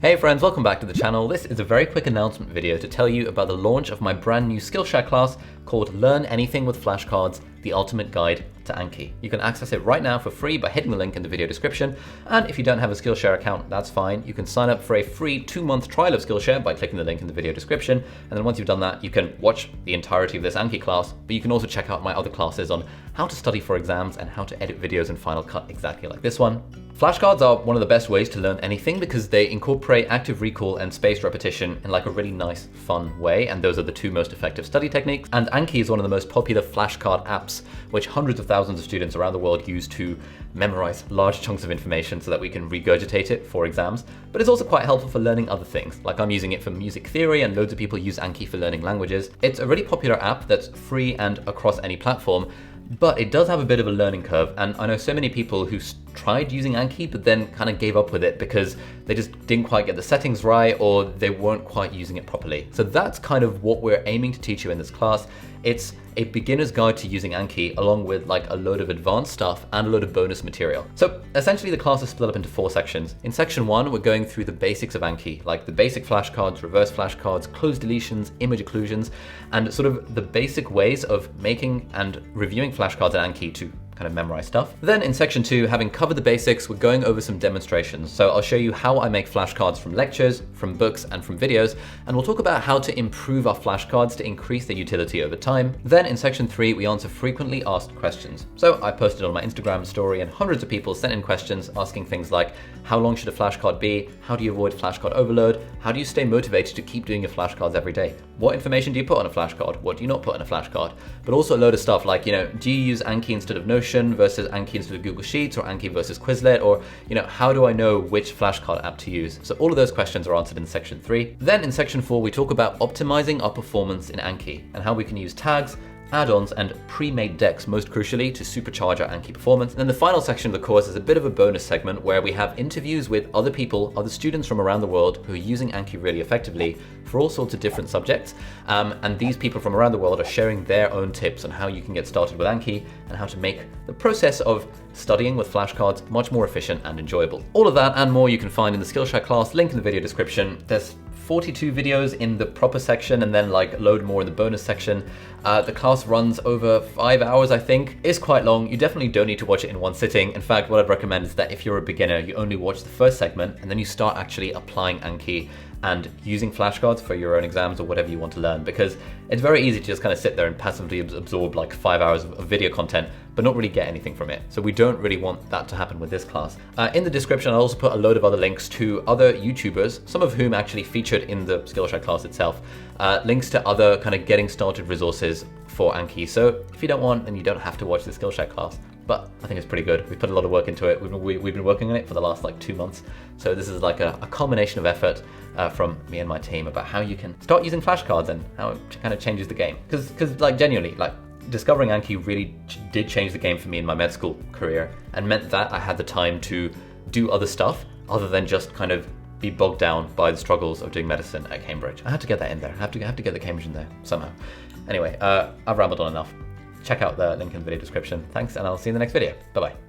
Hey friends, welcome back to the channel. This is a very quick announcement video to tell you about the launch of my brand new SkillShare class called Learn Anything With Flashcards, the ultimate guide to Anki. You can access it right now for free by hitting the link in the video description. And if you don't have a SkillShare account, that's fine. You can sign up for a free 2-month trial of SkillShare by clicking the link in the video description. And then once you've done that, you can watch the entirety of this Anki class, but you can also check out my other classes on how to study for exams and how to edit videos in Final Cut exactly like this one. Flashcards are one of the best ways to learn anything because they incorporate active recall and spaced repetition in like a really nice, fun way, and those are the two most effective study techniques. And Anki is one of the most popular flashcard apps, which hundreds of thousands of students around the world use to memorize large chunks of information so that we can regurgitate it for exams. But it's also quite helpful for learning other things, like I'm using it for music theory and loads of people use Anki for learning languages. It's a really popular app that's free and across any platform, but it does have a bit of a learning curve, and I know so many people who tried using Anki but then kind of gave up with it because they just didn't quite get the settings right or they weren't quite using it properly. So that's kind of what we're aiming to teach you in this class. It's a beginner's guide to using Anki along with like a load of advanced stuff and a load of bonus material. So essentially the class is split up into 4 sections. In section 1, we're going through the basics of Anki, like the basic flashcards, reverse flashcards, closed deletions, image occlusions, and sort of the basic ways of making and reviewing flashcards in Anki to kind of memorize stuff. Then in section 2, having covered the basics, we're going over some demonstrations. So I'll show you how I make flashcards from lectures, from books, and from videos, and we'll talk about how to improve our flashcards to increase their utility over time. Then in section 3, we answer frequently asked questions. So I posted on my Instagram story and hundreds of people sent in questions asking things like, how long should a flashcard be? How do you avoid flashcard overload? How do you stay motivated to keep doing your flashcards every day? What information do you put on a flashcard? What do you not put on a flashcard? But also a load of stuff like, do you use Anki instead of Notion versus Anki instead of Google Sheets, or Anki versus Quizlet, or how do I know which flashcard app to use? So all of those questions are answered in section 3. Then in section 4, we talk about optimizing our performance in Anki and how we can use tags, add-ons, and pre-made decks, most crucially, to supercharge our Anki performance. And then the final section of the course is a bit of a bonus segment where we have interviews with other people, other students from around the world who are using Anki really effectively for all sorts of different subjects. And these people from around the world are sharing their own tips on how you can get started with Anki and how to make the process of studying with flashcards much more efficient and enjoyable. All of that and more you can find in the Skillshare class, link in the video description. There's 42 videos in the proper section and then like a load more in the bonus section. The class runs over 5 hours, I think. It's quite long. You definitely don't need to watch it in one sitting. In fact, what I'd recommend is that if you're a beginner, you only watch the first segment and then you start actually applying Anki and using flashcards for your own exams or whatever you want to learn, because it's very easy to just kind of sit there and passively absorb like 5 hours of video content but not really get anything from it. So we don't really want that to happen with this class. In the description, I'll also put a load of other links to other YouTubers, some of whom actually featured in the Skillshare class itself, links to other kind of getting started resources for Anki. So if you don't want, then you don't have to watch the Skillshare class. But I think it's pretty good. We've put a lot of work into it. We've been working on it for the last like 2 months. So this is like a combination of effort from me and my team about how you can start using flashcards and how it kind of changes the game. Because like genuinely, like discovering Anki really did change the game for me in my med school career and meant that I had the time to do other stuff other than just kind of be bogged down by the struggles of doing medicine at Cambridge. I had to get that in there. I have to get the Cambridge in there somehow. Anyway, I've rambled on enough. Check out the link in the video description. Thanks, and I'll see you in the next video. Bye-bye.